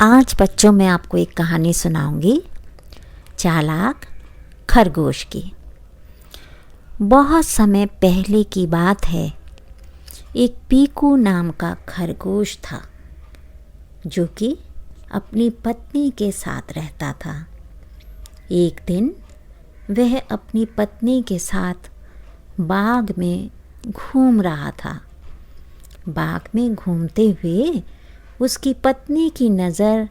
आज बच्चों मैं आपको एक कहानी सुनाऊंगी चालाक खरगोश की। बहुत समय पहले की बात है। एक पीकू नाम का खरगोश था जो कि अपनी पत्नी के साथ रहता था। एक दिन वह अपनी पत्नी के साथ बाग में घूम रहा था। बाग में घूमते हुए उसकी पत्नी की नज़र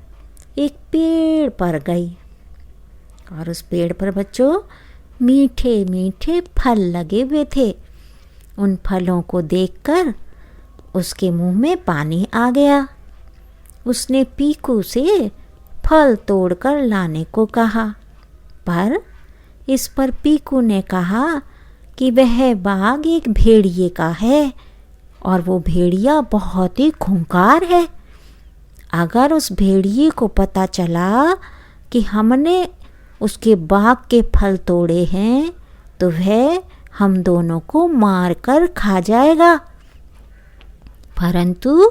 एक पेड़ पर गई और उस पेड़ पर बच्चों मीठे मीठे फल लगे हुए थे। उन फलों को देखकर उसके मुंह में पानी आ गया। उसने पीकू से फल तोड़कर लाने को कहा, पर इस पर पीकू ने कहा कि वह बाग एक भेड़िए का है और वो भेड़िया बहुत ही खूंखार है। अगर उस भेड़िए को पता चला कि हमने उसके बाग के फल तोड़े हैं तो वह हम दोनों को मार कर खा जाएगा। परंतु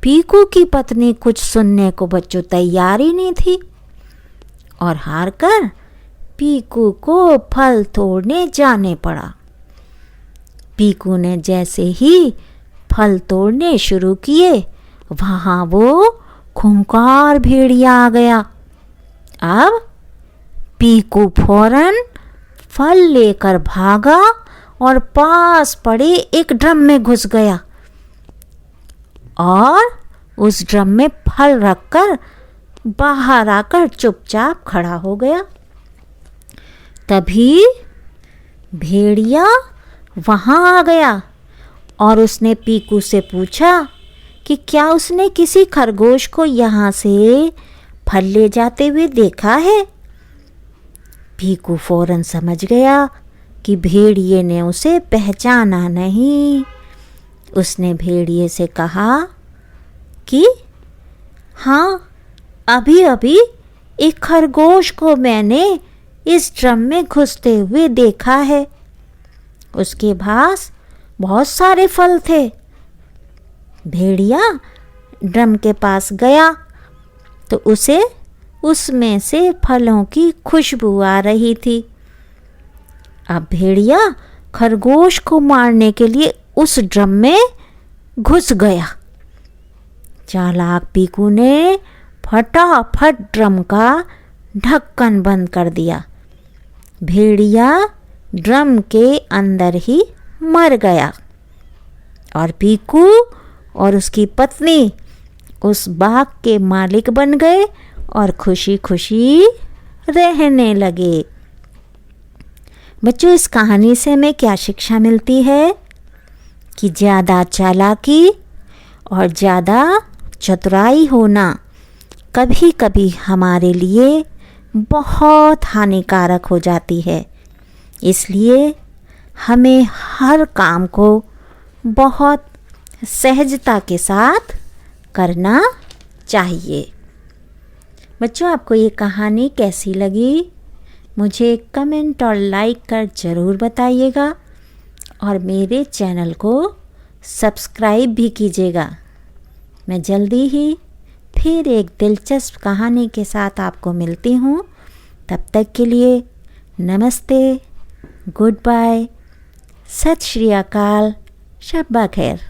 पीकू की पत्नी कुछ सुनने को बच्चों तैयार ही नहीं थी और हार कर पीकू को फल तोड़ने जाने पड़ा। पीकू ने जैसे ही फल तोड़ने शुरू किए वहाँ वो खूंखार भेड़िया आ गया। अब पीकू फौरन फल लेकर भागा और पास पड़े एक ड्रम में घुस गया और उस ड्रम में फल रखकर बाहर आकर चुपचाप खड़ा हो गया। तभी भेड़िया वहाँ आ गया और उसने पीकू से पूछा कि क्या उसने किसी खरगोश को यहाँ से फल ले जाते हुए देखा है। पीकू फौरन समझ गया कि भेड़िए ने उसे पहचाना नहीं। उसने भेड़िए से कहा कि हाँ, अभी अभी एक खरगोश को मैंने इस ड्रम में घुसते हुए देखा है। उसके पास बहुत सारे फल थे। भेड़िया ड्रम के पास गया तो उसे उसमें से फलों की खुशबू आ रही थी। अब भेड़िया खरगोश को मारने के लिए उस ड्रम में घुस गया। चालाक पीकू ने फटाफट ड्रम का ढक्कन बंद कर दिया। भेड़िया ड्रम के अंदर ही मर गया और पीकू और उसकी पत्नी उस बाग के मालिक बन गए और खुशी खुशी रहने लगे। बच्चों, इस कहानी से हमें क्या शिक्षा मिलती है कि ज़्यादा चालाकी और ज़्यादा चतुराई होना कभी कभी हमारे लिए बहुत हानिकारक हो जाती है। इसलिए हमें हर काम को बहुत सहजता के साथ करना चाहिए। बच्चों, आपको ये कहानी कैसी लगी मुझे कमेंट और लाइक कर ज़रूर बताइएगा और मेरे चैनल को सब्सक्राइब भी कीजिएगा। मैं जल्दी ही फिर एक दिलचस्प कहानी के साथ आपको मिलती हूँ। तब तक के लिए नमस्ते, गुड बाय, सत श्री अकाल, शब्बा खैर।